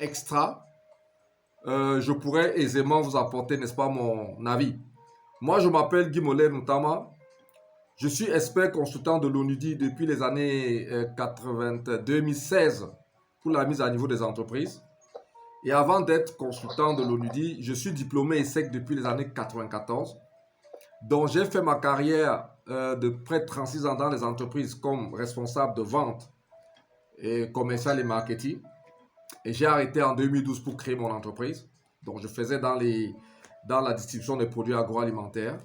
extra, je pourrais aisément vous apporter, n'est-ce pas, mon avis. Moi, je m'appelle Guy Mollet notamment. Je suis expert consultant de l'ONUDI depuis les années 2016 pour la mise à niveau des entreprises. Et avant d'être consultant de l'ONUDI, je suis diplômé ESSEC depuis les années 94. Donc, j'ai fait ma carrière de près de 36 ans dans les entreprises comme responsable de vente et commercial et marketing. Et j'ai arrêté en 2012 pour créer mon entreprise. Donc, je faisais dans la distribution des produits agroalimentaires.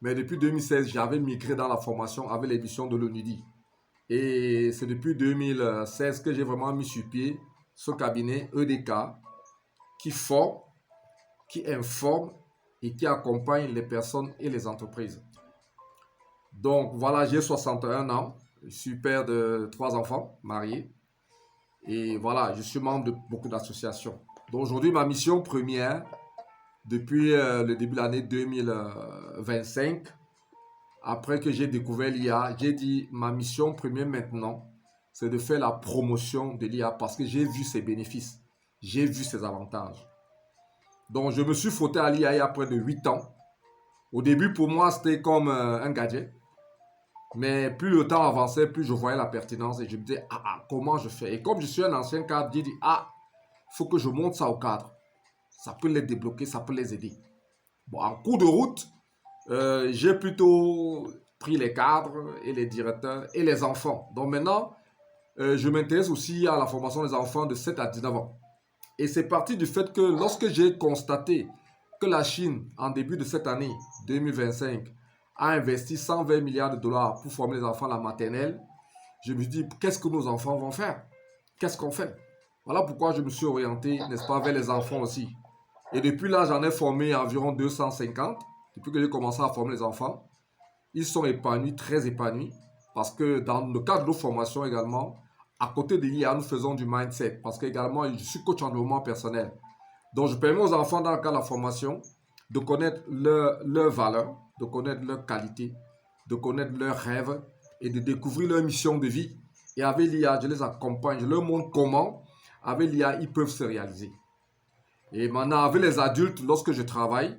Mais depuis 2016, j'avais migré dans la formation avec l'émission de l'ONUDI. Et c'est depuis 2016 que j'ai vraiment mis sur pied ce cabinet EDK qui forme, qui informe et qui accompagne les personnes et les entreprises. Donc voilà, j'ai 61 ans, je suis père de 3 enfants, marié. Et voilà, je suis membre de beaucoup d'associations. Donc aujourd'hui, ma mission première, depuis le début de l'année 2025, après que j'ai découvert l'IA, j'ai dit ma mission première maintenant, c'est de faire la promotion de l'IA parce que j'ai vu ses bénéfices, j'ai vu ses avantages. Donc je me suis frotté à l'IA il y a près de 8 ans. Au début, pour moi, c'était comme un gadget. Mais plus le temps avançait, plus je voyais la pertinence et je me disais, comment je fais? Et comme je suis un ancien cadre, j'ai dit, il faut que je monte ça au cadre. Ça peut les débloquer, ça peut les aider. Bon, en cours de route, j'ai plutôt pris les cadres et les directeurs et les enfants. Donc maintenant, je m'intéresse aussi à la formation des enfants de 7 à 19 ans. Et c'est parti du fait que lorsque j'ai constaté que la Chine, en début de cette année 2025, a investi 120 milliards de dollars pour former les enfants à la maternelle, je me suis dit, qu'est-ce que nos enfants vont faire? Qu'est-ce qu'on fait? Voilà pourquoi je me suis orienté, n'est-ce pas, vers les enfants aussi. Et depuis là, j'en ai formé environ 250, depuis que j'ai commencé à former les enfants. Ils sont épanouis, très épanouis, parce que dans le cadre de nos formations également, à côté de l'IA, nous faisons du mindset, parce que également, je suis coach en développement personnel. Donc, je permets aux enfants, dans le cadre de la formation, de connaître leurs valeurs, de connaître leurs qualités, de connaître leurs rêves et de découvrir leur mission de vie. Et avec l'IA, je les accompagne, je leur montre comment, avec l'IA, ils peuvent se réaliser. Et maintenant, avec les adultes, lorsque je travaille,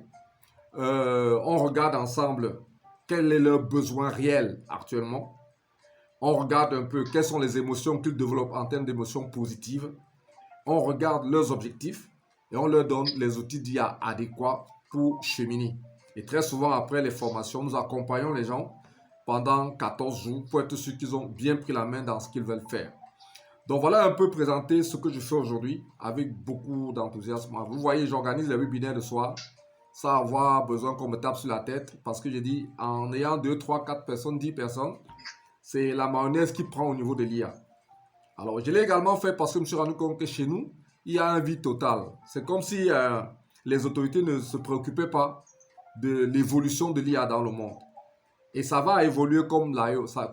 on regarde ensemble quel est leur besoin réel actuellement. On regarde un peu quelles sont les émotions qu'ils développent en termes d'émotions positives. On regarde leurs objectifs et on leur donne les outils d'IA adéquats pour cheminer. Et très souvent, après les formations, nous accompagnons les gens pendant 14 jours pour être sûr qu'ils ont bien pris la main dans ce qu'ils veulent faire. Donc voilà un peu présenter ce que je fais aujourd'hui avec beaucoup d'enthousiasme. Vous voyez, j'organise les webinaires de soir sans avoir besoin qu'on me tape sur la tête parce que j'ai dit, en ayant 2, 3, 4 personnes, 10 personnes, c'est la mayonnaise qui prend au niveau de l'IA. Alors, je l'ai également fait parce que je me suis rendu compte que chez nous, il y a un vide total. C'est comme si les autorités ne se préoccupaient pas de l'évolution de l'IA dans le monde. Et ça va évoluer comme Yahoo, ça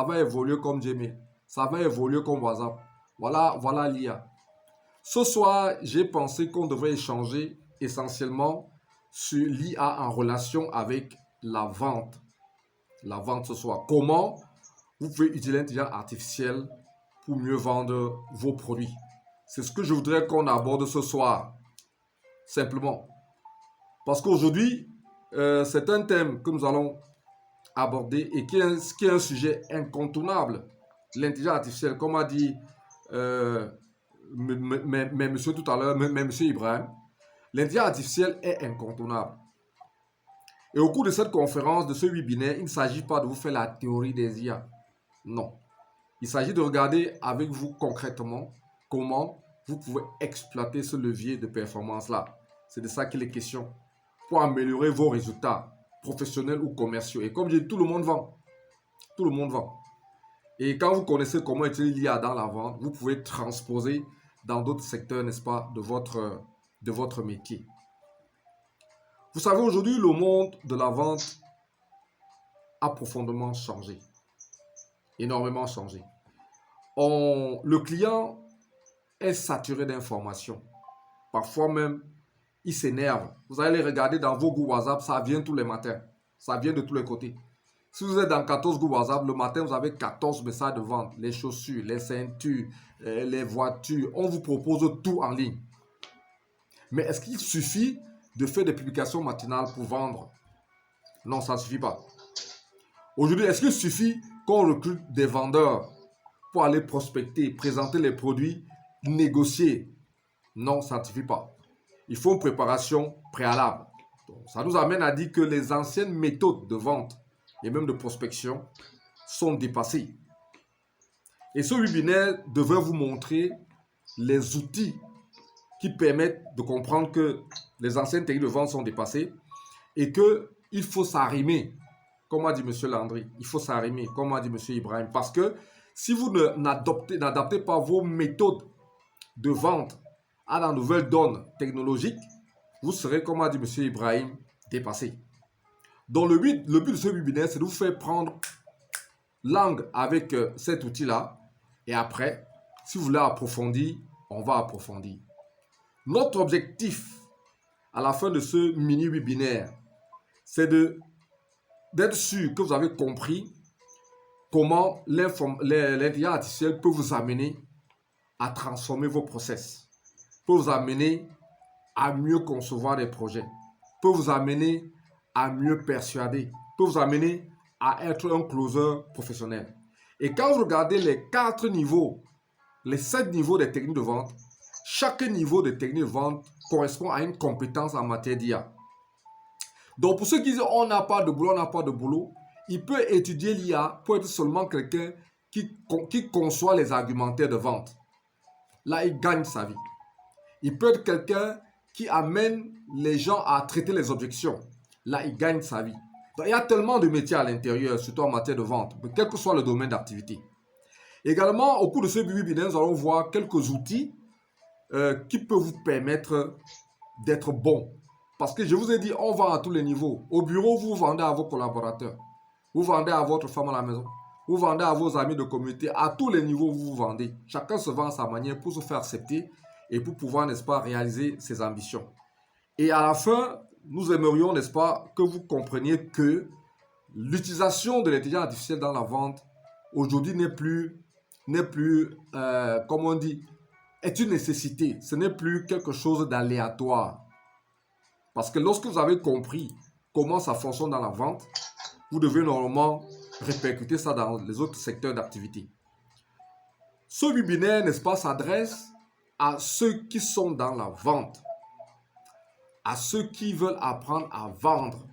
va évoluer comme Gmail, ça va évoluer comme WhatsApp. Voilà l'IA. Ce soir, j'ai pensé qu'on devrait échanger essentiellement sur l'IA en relation avec la vente. La vente ce soir. Comment vous pouvez utiliser l'intelligence artificielle pour mieux vendre vos produits. C'est ce que je voudrais qu'on aborde ce soir. Simplement. Parce qu'aujourd'hui, c'est un thème que nous allons aborder et qui est un sujet incontournable. L'intelligence artificielle, comme a dit monsieur tout à l'heure, monsieur Ibrahim, l'intelligence artificielle est incontournable. Et au cours de cette conférence, de ce webinaire, il ne s'agit pas de vous faire la théorie des IA. Non. Il s'agit de regarder avec vous concrètement comment vous pouvez exploiter ce levier de performance-là. C'est de ça qu'il est question. Pour améliorer vos résultats professionnels ou commerciaux. Et comme je dis, tout le monde vend. Tout le monde vend. Et quand vous connaissez comment utiliser l'IA dans la vente, vous pouvez transposer dans d'autres secteurs, n'est-ce pas, de votre métier. Vous savez, aujourd'hui, le monde de la vente a profondément changé. Énormément changé. Le client est saturé d'informations. Parfois même, il s'énerve. Vous allez les regarder dans vos groupes WhatsApp, ça vient tous les matins. Ça vient de tous les côtés. Si vous êtes dans 14 groupes WhatsApp, le matin, vous avez 14 messages de vente. Les chaussures, les ceintures, les voitures. On vous propose tout en ligne. Mais est-ce qu'il suffit de faire des publications matinales pour vendre? Non, ça ne suffit pas. Aujourd'hui, est-ce qu'il suffit qu'on recrute des vendeurs pour aller prospecter, présenter les produits, négocier? Non, ça ne suffit pas. Il faut une préparation préalable. Donc, ça nous amène à dire que les anciennes méthodes de vente et même de prospection sont dépassées. Et ce webinaire devrait vous montrer les outils qui permettent de comprendre que les anciennes techniques de vente sont dépassées et qu'il faut s'arrimer, comme a dit M. Landry. Il faut s'arrimer, comme a dit M. Ibrahim. Parce que si vous n'adaptez pas vos méthodes de vente à la nouvelle donne technologique, vous serez, comme a dit M. Ibrahim, dépassé. Donc le but de ce webinaire, c'est de vous faire prendre langue avec cet outil-là. Et après, si vous voulez approfondir, on va approfondir. Notre objectif à la fin de ce mini-webinaire, c'est d'être sûr que vous avez compris comment l'intelligence artificielle peut vous amener à transformer vos process, peut vous amener à mieux concevoir des projets, peut vous amener à mieux persuader, peut vous amener à être un closer professionnel. Et quand vous regardez les 4 niveaux, les 7 niveaux des techniques de vente, chaque niveau de technique de vente correspond à une compétence en matière d'IA. Donc pour ceux qui disent on n'a pas de boulot, on n'a pas de boulot, il peut étudier l'IA pour être seulement quelqu'un qui conçoit les argumentaires de vente. Là, il gagne sa vie. Il peut être quelqu'un qui amène les gens à traiter les objections. Là, il gagne sa vie. Donc, il y a tellement de métiers à l'intérieur, surtout en matière de vente, quel que soit le domaine d'activité. Également, au cours de ce webinaire, nous allons voir quelques outils qui peuvent vous permettre d'être bon. Parce que je vous ai dit, on vend à tous les niveaux. Au bureau, vous vendez à vos collaborateurs. Vous vendez à votre femme à la maison. Vous vendez à vos amis de communauté. À tous les niveaux, vous vendez. Chacun se vend à sa manière pour se faire accepter et pour pouvoir, n'est-ce pas, réaliser ses ambitions. Et à la fin, nous aimerions, n'est-ce pas, que vous compreniez que l'utilisation de l'intelligence artificielle dans la vente, aujourd'hui, n'est plus, comme on dit, est une nécessité. Ce n'est plus quelque chose d'aléatoire. Parce que lorsque vous avez compris comment ça fonctionne dans la vente, vous devez normalement répercuter ça dans les autres secteurs d'activité. Ce webinaire, n'est-ce pas, s'adresse à ceux qui sont dans la vente, à ceux qui veulent apprendre à vendre,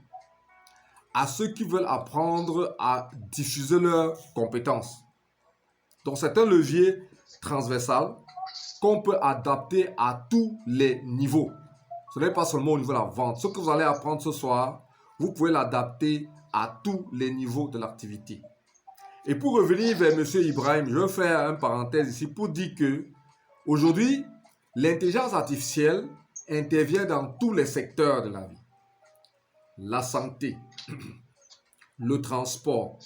à ceux qui veulent apprendre à diffuser leurs compétences. Donc c'est un levier transversal qu'on peut adapter à tous les niveaux. Ce n'est pas seulement au niveau de la vente. Ce que vous allez apprendre ce soir, vous pouvez l'adapter à tous les niveaux de l'activité. Et pour revenir vers M. Ibrahim, je vais faire une parenthèse ici pour dire que aujourd'hui, l'intelligence artificielle intervient dans tous les secteurs de la vie. La santé, le transport,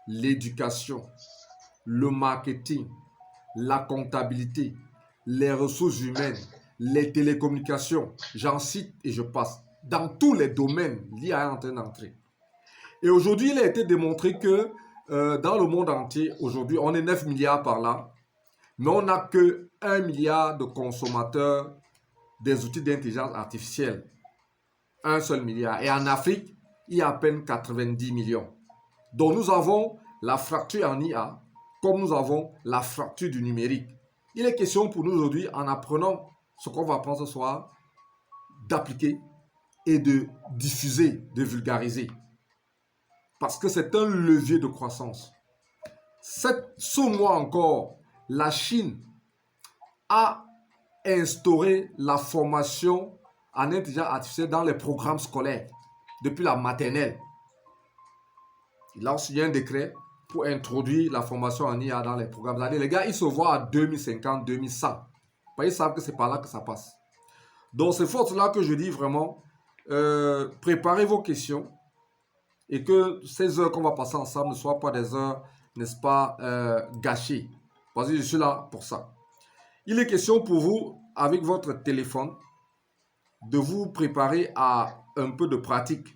l'éducation, le marketing, la comptabilité, les ressources humaines, les télécommunications, j'en cite et je passe. Dans tous les domaines, l'IA est en train d'entrer. Et aujourd'hui, il a été démontré que dans le monde entier, aujourd'hui, on est 9 milliards par là, mais on n'a que 1 milliard de consommateurs des outils d'intelligence artificielle. Un seul milliard. Et en Afrique, il y a à peine 90 millions. Donc nous avons la fracture en IA, comme nous avons la fracture du numérique. Il est question pour nous aujourd'hui, en apprenant ce qu'on va apprendre ce soir, d'appliquer et de diffuser, de vulgariser. Parce que c'est un levier de croissance. Ce mois encore, la Chine a instauré la formation en intelligence artificielle dans les programmes scolaires depuis la maternelle. Il a signé un décret pour introduire la formation en IA dans les programmes. Les gars, ils se voient à 2050, 2100. Ils savent que c'est par là que ça passe. Donc, c'est pour cela que je dis vraiment, préparez vos questions et que ces heures qu'on va passer ensemble ne soient pas des heures, n'est-ce pas, gâchées. Parce que je suis là pour ça. Il est question pour vous, avec votre téléphone, de vous préparer à un peu de pratique.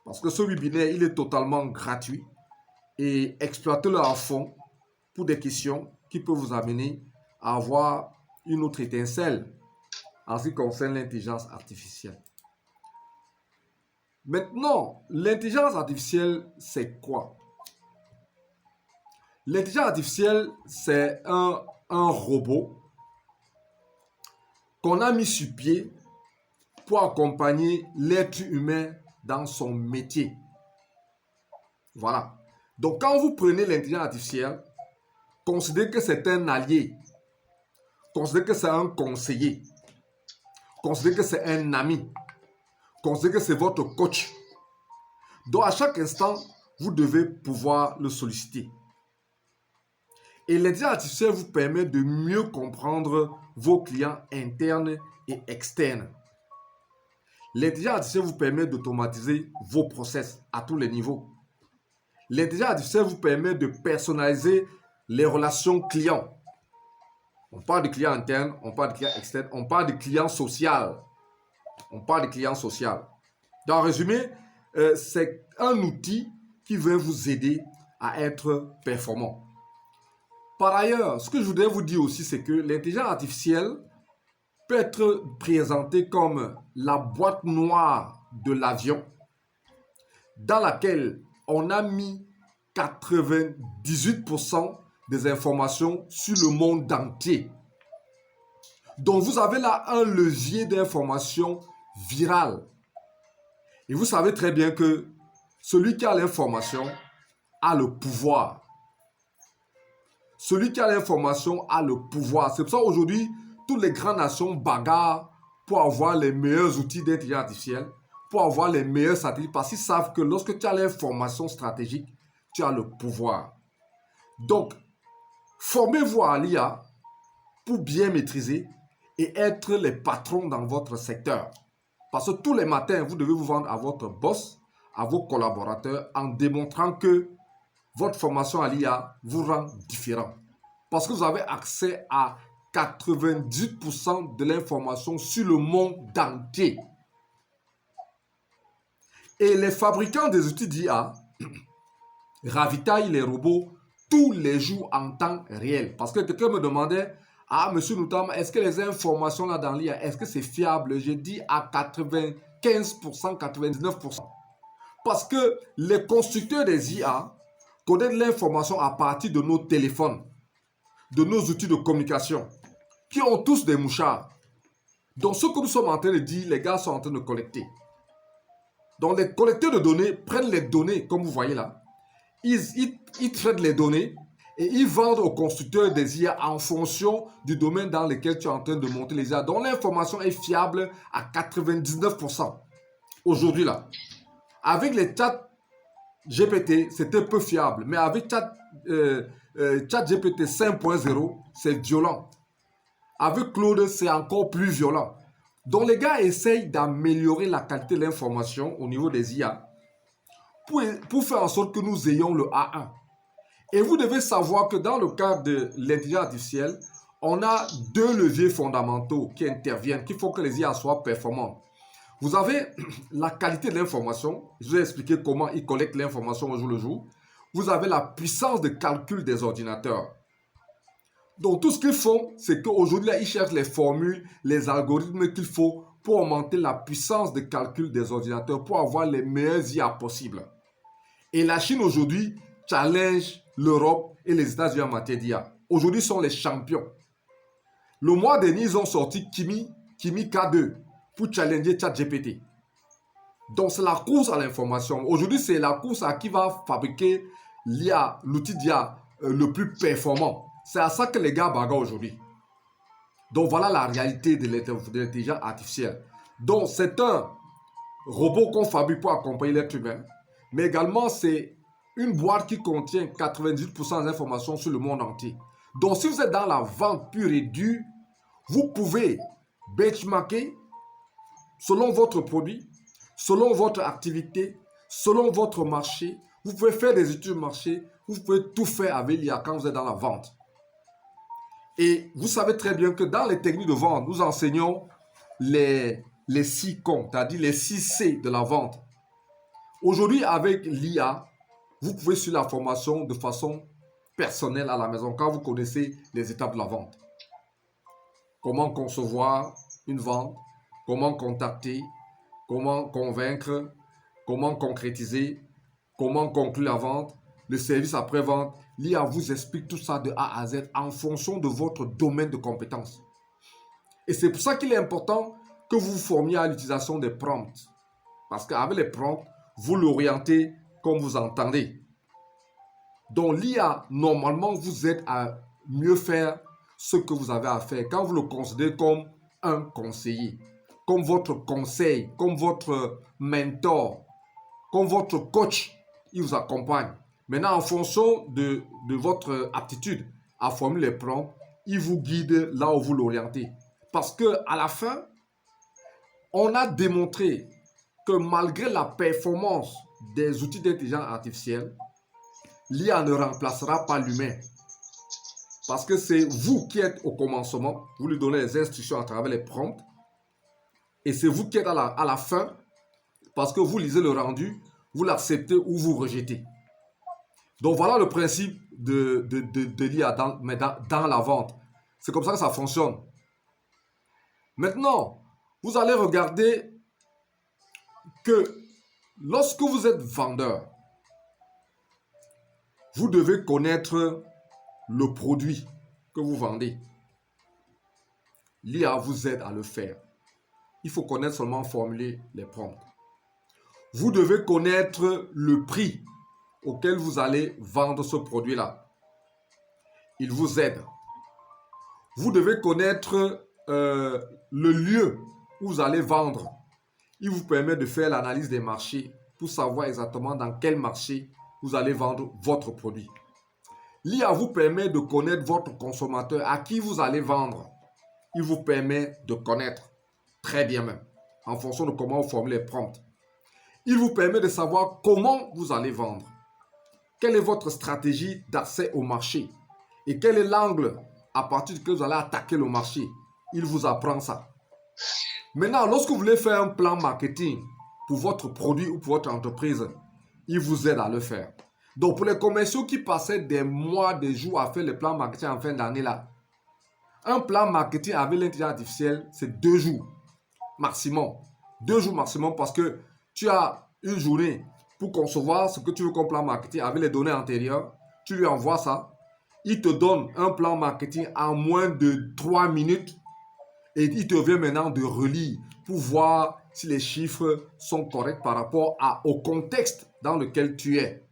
Parce que ce webinaire, il est totalement gratuit et exploitez-le à fond pour des questions qui peuvent vous amener à avoir une autre étincelle en ce qui concerne l'intelligence artificielle. Maintenant, l'intelligence artificielle, c'est quoi? L'intelligence artificielle, c'est un robot qu'on a mis sur pied pour accompagner l'être humain dans son métier. Voilà. Donc, quand vous prenez l'intelligence artificielle, considérez que c'est un allié, considérez que c'est un conseiller, considérez que c'est un ami, considérez que c'est votre coach. Donc, à chaque instant, vous devez pouvoir le solliciter. Et l'intelligence artificielle vous permet de mieux comprendre vos clients internes et externes. L'intelligence artificielle vous permet d'automatiser vos process à tous les niveaux. L'intelligence artificielle vous permet de personnaliser les relations clients. On parle de clients internes, on parle de clients externes, on parle de clients social. On parle de clients social. Dans le résumé, c'est un outil qui va vous aider à être performant. Par ailleurs, ce que je voudrais vous dire aussi, c'est que l'intelligence artificielle peut être présentée comme la boîte noire de l'avion dans laquelle on a mis 98% des informations sur le monde entier. Donc vous avez là un levier d'information virale. Et vous savez très bien que celui qui a l'information a le pouvoir. Celui qui a l'information a le pouvoir. C'est pour ça aujourd'hui, toutes les grandes nations bagarrent pour avoir les meilleurs outils d'intelligence artificielle, pour avoir les meilleurs satellites, parce qu'ils savent que lorsque tu as l'information stratégique, tu as le pouvoir. Donc, formez-vous à l'IA pour bien maîtriser et être les patrons dans votre secteur. Parce que tous les matins, vous devez vous vendre à votre boss, à vos collaborateurs, en démontrant que votre formation à l'IA vous rend différent. Parce que vous avez accès à 98% de l'information sur le monde entier. Et les fabricants des outils d'IA ravitaillent les robots tous les jours en temps réel. Parce que quelqu'un me demandait, ah, monsieur Noutama, est-ce que les informations là dans l'IA, est-ce que c'est fiable? J'ai dit à 95%, 99%. Parce que les constructeurs des IA connaissent l'information à partir de nos téléphones, de nos outils de communication, qui ont tous des mouchards. Donc, ce que nous sommes en train de dire, les gars sont en train de collecter. Donc, les collecteurs de données prennent les données, comme vous voyez là. Ils traitent les données et ils vendent aux constructeurs des IA en fonction du domaine dans lequel tu es en train de monter les IA. Donc, l'information est fiable à 99%. Aujourd'hui là, avec les chats GPT, c'était peu fiable. Mais avec chat GPT 5.0, c'est violent. Avec Claude, c'est encore plus violent. Donc, les gars essayent d'améliorer la qualité de l'information au niveau des IA pour faire en sorte que nous ayons le A1. Et vous devez savoir que dans le cadre de l'intelligence artificielle, on a deux leviers fondamentaux qui interviennent, qui font que les IA soient performantes. Vous avez la qualité de l'information. Je vous ai expliqué comment ils collectent l'information au jour le jour. Vous avez la puissance de calcul des ordinateurs. Donc, tout ce qu'ils font, c'est qu'aujourd'hui, ils cherchent les formules, les algorithmes qu'il faut pour augmenter la puissance de calcul des ordinateurs, pour avoir les meilleures IA possibles. Et la Chine, aujourd'hui, challenge l'Europe et les États-Unis en matière d'IA. Aujourd'hui, ils sont les champions. Le mois dernier, ils ont sorti Kimi K2 pour challenger ChatGPT. Donc, c'est la course à l'information. Aujourd'hui, c'est la course à qui va fabriquer l'IA, l'outil d'IA le plus performant. C'est à ça que les gars bagarrent aujourd'hui. Donc, voilà la réalité de l'intelligence artificielle. Donc, c'est un robot qu'on fabrique pour accompagner l'être humain. Mais également, c'est une boîte qui contient 98% des informations sur le monde entier. Donc, si vous êtes dans la vente pure et dure, vous pouvez benchmarker selon votre produit, selon votre activité, selon votre marché. Vous pouvez faire des études de marché. Vous pouvez tout faire avec l'IA quand vous êtes dans la vente. Et vous savez très bien que dans les techniques de vente, nous enseignons les 6 cons, c'est-à-dire les 6 C de la vente. Aujourd'hui, avec l'IA, vous pouvez suivre la formation de façon personnelle à la maison quand vous connaissez les étapes de la vente. Comment concevoir une vente, comment contacter, comment convaincre, comment concrétiser, comment conclure la vente, le service après-vente. L'IA vous explique tout ça de A à Z en fonction de votre domaine de compétences. Et c'est pour ça qu'il est important que vous vous formiez à l'utilisation des prompts. Parce qu'avec les prompts, vous l'orientez comme vous entendez. Donc l'IA, normalement, vous aide à mieux faire ce que vous avez à faire. Quand vous le considérez comme un conseiller, comme votre conseil, comme votre mentor, comme votre coach, il vous accompagne. Maintenant, en fonction de votre aptitude à formuler les prompts, il vous guide là où vous l'orientez. Parce qu'à la fin, on a démontré que malgré la performance des outils d'intelligence artificielle, l'IA ne remplacera pas l'humain. Parce que c'est vous qui êtes au commencement, vous lui donnez les instructions à travers les prompts, et c'est vous qui êtes à la fin, parce que vous lisez le rendu, vous l'acceptez ou vous rejetez. Donc voilà le principe de l'IA dans la vente. C'est comme ça que ça fonctionne. Maintenant, vous allez regarder que lorsque vous êtes vendeur, vous devez connaître le produit que vous vendez. L'IA vous aide à le faire. Il faut connaître seulement formuler les prompts. Vous devez connaître le prix auquel vous allez vendre ce produit-là. Il vous aide. Vous devez connaître le lieu où vous allez vendre. Il vous permet de faire l'analyse des marchés pour savoir exactement dans quel marché vous allez vendre votre produit. L'IA vous permet de connaître votre consommateur, à qui vous allez vendre. Il vous permet de connaître très bien même, en fonction de comment vous formulez les prompts. Il vous permet de savoir comment vous allez vendre. Quelle est votre stratégie d'accès au marché? Et quel est l'angle à partir duquel vous allez attaquer le marché? Il vous apprend ça. Maintenant, lorsque vous voulez faire un plan marketing pour votre produit ou pour votre entreprise, il vous aide à le faire. Donc, pour les commerciaux qui passaient des mois, des jours à faire le plan marketing en fin d'année là, un plan marketing avec l'intelligence artificielle, c'est 2 jours maximum. 2 jours maximum parce que tu as une journée pour concevoir ce que tu veux comme plan marketing avec les données antérieures. Tu lui envoies ça. Il te donne un plan marketing en moins de 3 minutes. Et il te vient maintenant de relire pour voir si les chiffres sont corrects par rapport au contexte dans lequel tu es.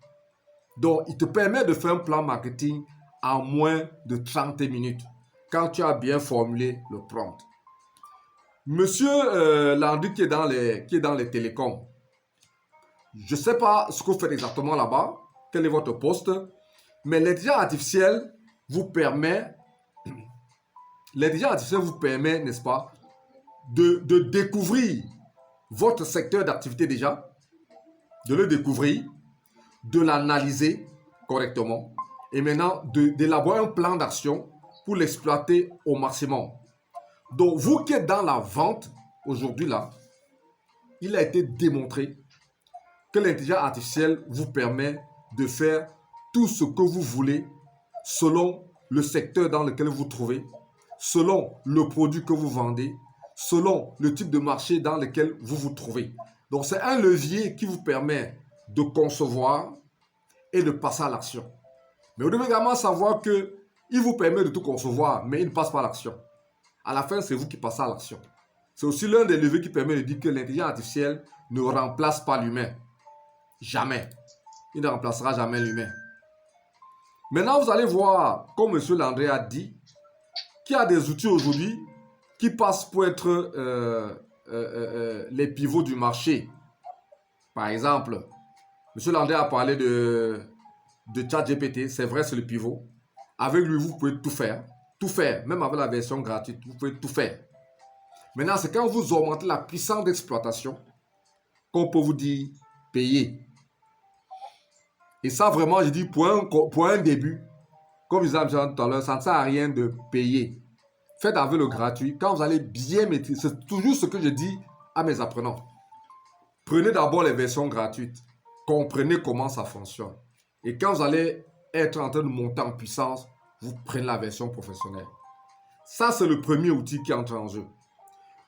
Donc, il te permet de faire un plan marketing en moins de 30 minutes quand tu as bien formulé le prompt. Monsieur Landry qui est dans les télécoms, je ne sais pas ce que vous faites exactement là-bas, quel est votre poste, mais l'intelligence artificielle vous permet, n'est-ce pas, de découvrir votre secteur d'activité déjà, de le découvrir, de l'analyser correctement et maintenant d'élaborer un plan d'action pour l'exploiter au maximum. Donc, vous qui êtes dans la vente aujourd'hui là, il a été démontré que l'intelligence artificielle vous permet de faire tout ce que vous voulez selon le secteur dans lequel vous vous trouvez, selon le produit que vous vendez, selon le type de marché dans lequel vous vous trouvez. Donc, c'est un levier qui vous permet de concevoir et de passer à l'action. Mais vous devez également savoir qu'il vous permet de tout concevoir, mais il ne passe pas à l'action. À la fin, c'est vous qui passez à l'action. C'est aussi l'un des leviers qui permet de dire que l'intelligence artificielle ne remplace pas l'humain. Jamais. Il ne remplacera jamais l'humain. Maintenant, vous allez voir, comme M. Landry a dit, qu'il y a des outils aujourd'hui qui passent pour être les pivots du marché. Par exemple, M. Landry a parlé de ChatGPT. C'est vrai, c'est le pivot. Avec lui, vous pouvez tout faire. Tout faire. Même avec la version gratuite, vous pouvez tout faire. Maintenant, c'est quand vous augmentez la puissance d'exploitation qu'on peut vous dire payer. Et ça, vraiment, je dis pour un début, comme je disais tout à l'heure, ça ne sert à rien de payer. Faites avec le gratuit. Quand vous allez bien maîtriser, c'est toujours ce que je dis à mes apprenants. Prenez d'abord les versions gratuites. comprenez comment ça fonctionne. Et quand vous allez être en train de monter en puissance, vous prenez la version professionnelle. Ça, c'est le premier outil qui entre en jeu.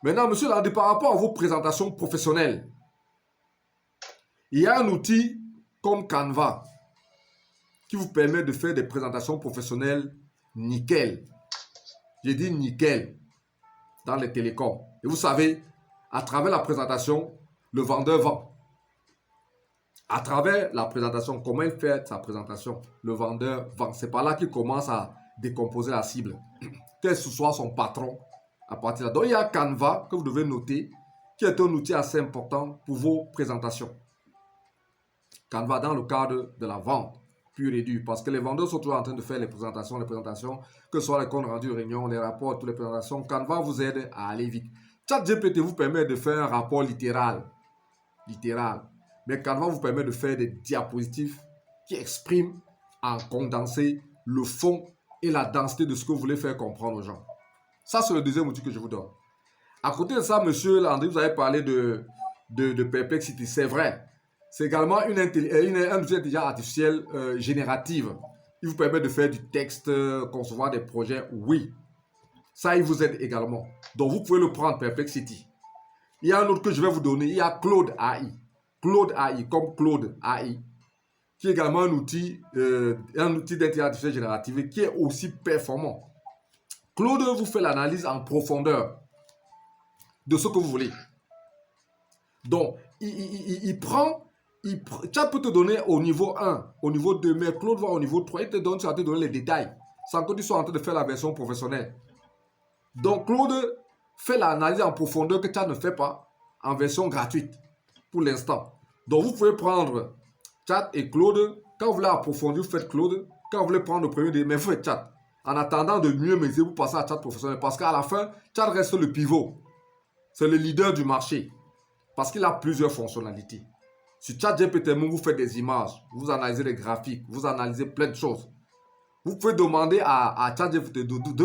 Maintenant, monsieur Landé, par rapport à vos présentations professionnelles, il y a un outil comme Canva qui vous permet de faire des présentations professionnelles nickel. J'ai dit nickel dans les télécoms. Et vous savez, à travers la présentation, le vendeur vend. À travers la présentation, comment il fait sa présentation, le vendeur vend. C'est par là qu'il commence à décomposer la cible. Quel ce soit son patron, à partir de là. Donc, il y a Canva que vous devez noter, qui est un outil assez important pour vos présentations. Canva dans le cadre de la vente pure et dure, parce que les vendeurs sont toujours en train de faire les présentations, que ce soit les comptes rendus de réunion, les rapports, toutes les présentations. Canva vous aide à aller vite. ChatGPT vous permet de faire un rapport littéral. Mais Canva vous permet de faire des diapositives qui expriment en condensé le fond et la densité de ce que vous voulez faire comprendre aux gens. Ça, c'est le deuxième outil que je vous donne. À côté de ça, monsieur Landry, vous avez parlé de Perplexity. C'est vrai. C'est également un outil d'intelligence artificielle générative. Il vous permet de faire du texte, concevoir des projets. Oui. Ça, il vous aide également. Donc, vous pouvez le prendre, Perplexity. Il y a un autre que je vais vous donner. Il y a Claude AI. Claude AI, comme Claude AI, qui est également un outil d'intelligence artificielle générative qui est aussi performant. Claude vous fait l'analyse en profondeur de ce que vous voulez. Donc, ça peut te donner au niveau 1, au niveau 2, mais Claude va au niveau 3, il te donne, ça va te donner les détails, sans que tu sois en train de faire la version professionnelle. Donc, Claude fait l'analyse en profondeur que tu ne fais pas en version gratuite pour l'instant. Donc, vous pouvez prendre Chat et Claude. Quand vous voulez approfondir, vous faites Claude. Quand vous voulez prendre le premier, mais vous faites Chat. En attendant de mieux maîtriser, vous passez à Chat professionnel. Parce qu'à la fin, Chat reste le pivot. C'est le leader du marché. Parce qu'il a plusieurs fonctionnalités. Sur ChatGPT, vous faites des images, vous analysez les graphiques, vous analysez plein de choses. Vous pouvez demander à ChatGPT de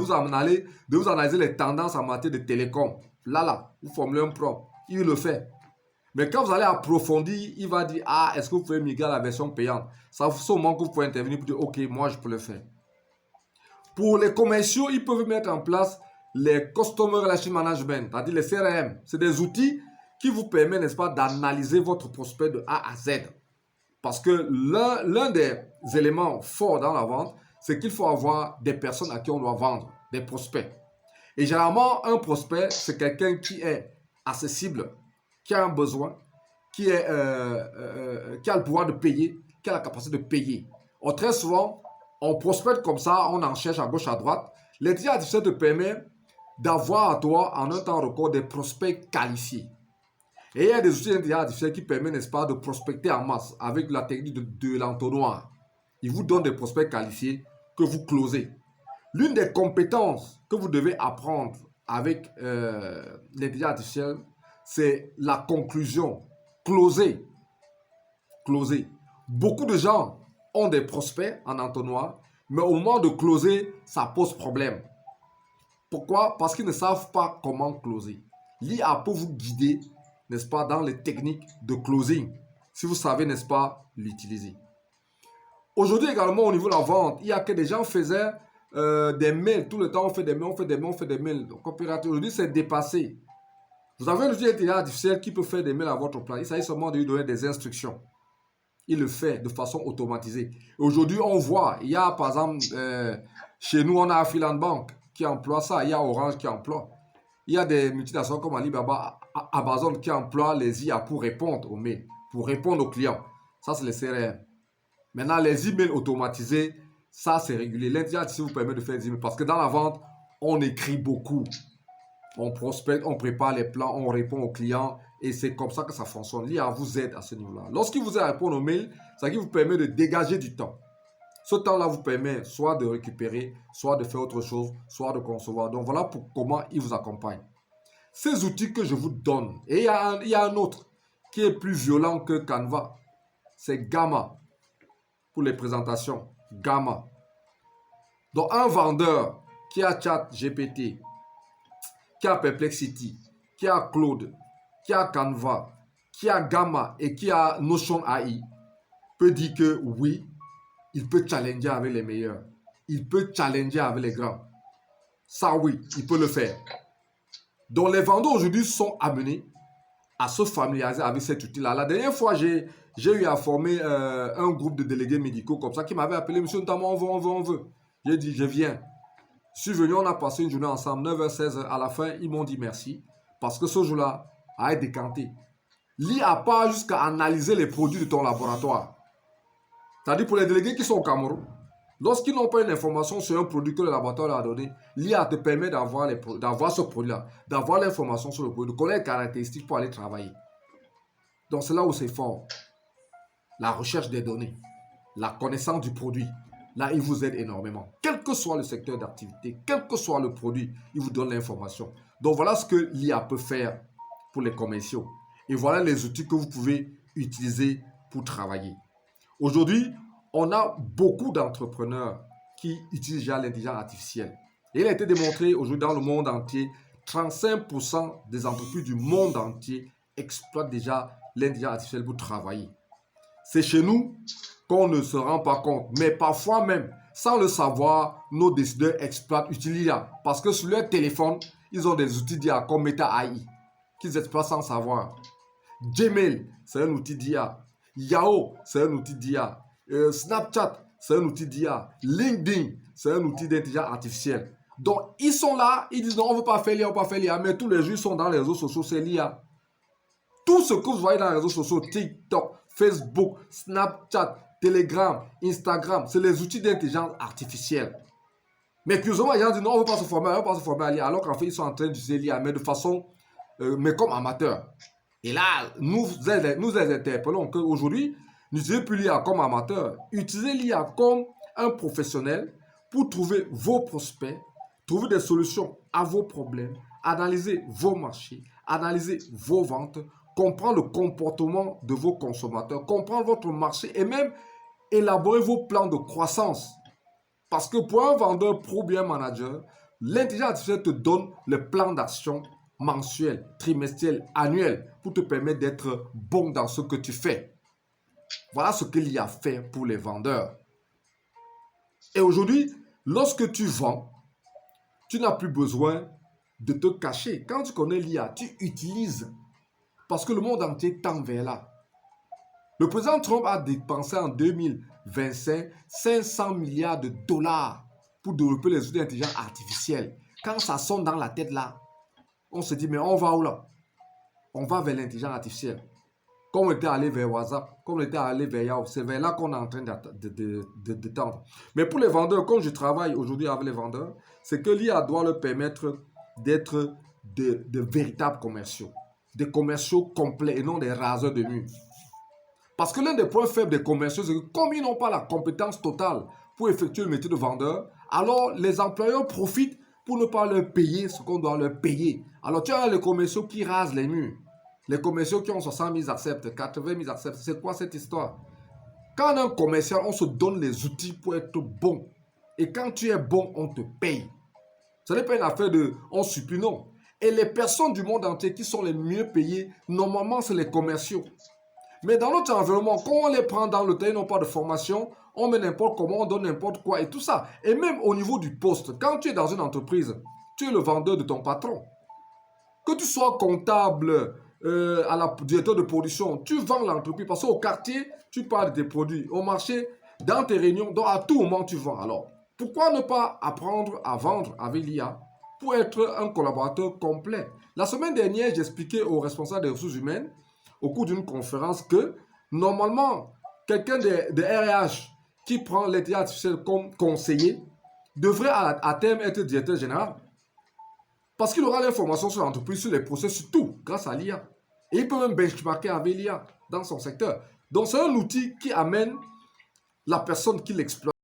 vous analyser les tendances en matière de télécom. Là, vous formulez un prompt. Il le fait. Mais quand vous allez approfondir, il va dire, ah, est-ce que vous pouvez migrer à la version payante? C'est au moment que vous pouvez intervenir pour dire, ok, moi, je peux le faire. Pour les commerciaux, ils peuvent mettre en place les Customer Relation Management, c'est-à-dire les CRM. C'est des outils qui vous permettent, n'est-ce pas, d'analyser votre prospect de A à Z. Parce que l'un des éléments forts dans la vente, c'est qu'il faut avoir des personnes à qui on doit vendre, des prospects. Et généralement, un prospect, c'est quelqu'un qui est accessible, qui a un besoin, qui a le pouvoir de payer, qui a la capacité de payer. Or, très souvent, on prospecte comme ça, on en cherche à gauche, à droite. L'intelligence artificielle te permet d'avoir à toi, en un temps record, des prospects qualifiés. Et il y a des outils d'intelligence artificielle qui permettent, n'est-ce pas, de prospecter en masse avec la technique de l'entonnoir. Ils vous donnent des prospects qualifiés que vous closez. L'une des compétences que vous devez apprendre avec l'intelligence artificielle, c'est la conclusion. Closer. Beaucoup de gens ont des prospects en entonnoir, mais au moment de closer, ça pose problème. Pourquoi? Parce qu'ils ne savent pas comment closer. L'IA peut vous guider, n'est-ce pas, dans les techniques de closing, si vous savez, n'est-ce pas, l'utiliser. Aujourd'hui également, au niveau de la vente, il y a que des gens faisaient des mails. Tout le temps, on fait des mails. Donc, aujourd'hui, c'est dépassé. Vous avez un outil d'intelligence artificielle qui peut faire des mails à votre place. Il s'agit seulement de lui donner des instructions. Il le fait de façon automatisée. Aujourd'hui, on voit, il y a par exemple, chez nous, on a Affluent Bank qui emploie ça. Il y a Orange qui emploie. Il y a des multinationales comme Alibaba, Amazon qui emploient les IA pour répondre aux mails, pour répondre aux clients. Ça, c'est les CRM. Maintenant, les emails automatisés, ça, c'est régulier. L'intelligence artificielle vous permet de faire des emails parce que dans la vente, on écrit beaucoup. On prospecte, on prépare les plans, on répond aux clients et c'est comme ça que ça fonctionne. L'IA vous aide à ce niveau-là. Lorsqu'il vous aide à répondre aux mails, ça vous permet de dégager du temps. Ce temps-là vous permet soit de récupérer, soit de faire autre chose, soit de concevoir. Donc voilà comment il vous accompagne. Ces outils que je vous donne, et il y a un autre qui est plus violent que Canva, c'est Gamma pour les présentations. Gamma. Donc un vendeur qui a ChatGPT, qui a Perplexity, qui a Claude, qui a Canva, qui a Gamma et qui a Notion AI, peut dire que oui, il peut challenger avec les meilleurs. Il peut challenger avec les grands. Ça, oui, il peut le faire. Donc, les vendeurs aujourd'hui sont amenés à se familiariser avec cet outil-là. La dernière fois, j'ai eu à former un groupe de délégués médicaux comme ça qui m'avait appelé, monsieur Ntama, on veut. J'ai dit, je viens. Je suis venu, on a passé une journée ensemble, 9h, 16h. À la fin, ils m'ont dit merci parce que ce jour-là a été décanté. L'IA pas jusqu'à analyser les produits de ton laboratoire. C'est-à-dire pour les délégués qui sont au Cameroun, lorsqu'ils n'ont pas une information sur un produit que le laboratoire leur a donné, l'IA te permet d'avoir ce produit-là, d'avoir l'information sur le produit, de connaître les caractéristiques pour aller travailler. Donc c'est là où c'est fort. La recherche des données, la connaissance du produit, là il vous aide énormément. Quel que soit le secteur d'activité, quel que soit le produit, il vous donne l'information. Donc voilà ce que l'IA peut faire pour les commerciaux. Et voilà les outils que vous pouvez utiliser pour travailler. Aujourd'hui, on a beaucoup d'entrepreneurs qui utilisent déjà l'intelligence artificielle. Et il a été démontré aujourd'hui dans le monde entier, 35% des entreprises du monde entier exploitent déjà l'intelligence artificielle pour travailler. C'est chez nous qu'on ne se rend pas compte. Mais parfois même, sans le savoir, nos décideurs exploitent, utilisent l'IA. Parce que sur leur téléphone, ils ont des outils d'IA comme Meta AI qu'ils exploitent sans savoir. Gmail, c'est un outil d'IA. Yahoo, c'est un outil d'IA. Snapchat, c'est un outil d'IA. LinkedIn, c'est un outil d'intelligence artificielle. Donc, ils sont là, ils disent non, on ne veut pas faire l'IA, on ne veut pas faire l'IA, mais tous les jours, ils sont dans les réseaux sociaux, c'est l'IA. Tout ce que vous voyez dans les réseaux sociaux, TikTok, Facebook, Snapchat, Telegram, Instagram, c'est les outils d'intelligence artificielle. Mais curieusement, les gens disent non, on ne veut pas se former, on ne veut pas se former à l'IA, alors qu'en fait, ils sont en train d'utiliser l'IA, mais de façon, mais comme amateur. Et là, nous les interpellons qu'aujourd'hui, n'utilisez plus l'IA comme amateur. Utilisez l'IA comme un professionnel pour trouver vos prospects, trouver des solutions à vos problèmes, analyser vos marchés, analyser vos ventes, comprendre le comportement de vos consommateurs, comprendre votre marché et même élaborer vos plans de croissance. Parce que pour un vendeur pro bien manager, l'intelligence artificielle te donne le plan d'action mensuel, trimestriel, annuel pour te permettre d'être bon dans ce que tu fais. Voilà ce qu'il y a fait pour les vendeurs. Et aujourd'hui, lorsque tu vends, tu n'as plus besoin de te cacher. Quand tu connais l'IA, tu utilises. Parce que le monde entier tend vers là. Le président Trump a dépensé en 2025 500 milliards de dollars pour développer les outils d'intelligence artificielle. Quand ça sonne dans la tête là, on se dit, mais on va où là? On va vers l'intelligence artificielle. Comme on était allé vers WhatsApp, comme on était allé vers Yahoo, c'est vers là qu'on est en train de tendre. Mais pour les vendeurs, comme je travaille aujourd'hui avec les vendeurs, c'est que l'IA doit leur permettre d'être de véritables commerciaux. Des commerciaux complets et non des raseurs de murs. Parce que l'un des points faibles des commerciaux, c'est que comme ils n'ont pas la compétence totale pour effectuer le métier de vendeur, alors les employeurs profitent pour ne pas leur payer ce qu'on doit leur payer. Alors tu as les commerciaux qui rasent les murs. Les commerciaux qui ont 60 000 acceptent, 80 000 acceptent. C'est quoi cette histoire? Quand on est un commercial, on se donne les outils pour être bon. Et quand tu es bon, on te paye. Ce n'est pas une affaire de on supplie, non. Et les personnes du monde entier qui sont les mieux payées, normalement, c'est les commerciaux. Mais dans notre environnement, quand on les prend dans le temps, ils n'ont pas de formation, on met n'importe comment, on donne n'importe quoi et tout ça. Et même au niveau du poste, quand tu es dans une entreprise, tu es le vendeur de ton patron. Que tu sois comptable, à la directeur de production, tu vends l'entreprise parce qu'au quartier, tu parles de tes produits. Au marché, dans tes réunions, donc à tout moment, tu vends. Alors, pourquoi ne pas apprendre à vendre avec l'IA pour être un collaborateur complet? La semaine dernière, j'expliquais aux responsables des ressources humaines au cours d'une conférence que normalement, quelqu'un de RH qui prend l'intelligence artificielle comme conseiller devrait à terme être directeur général. Parce qu'il aura l'information sur l'entreprise, sur les process, sur tout, grâce à l'IA. Et il peut même benchmarker avec l'IA dans son secteur. Donc c'est un outil qui amène la personne qui l'exploite.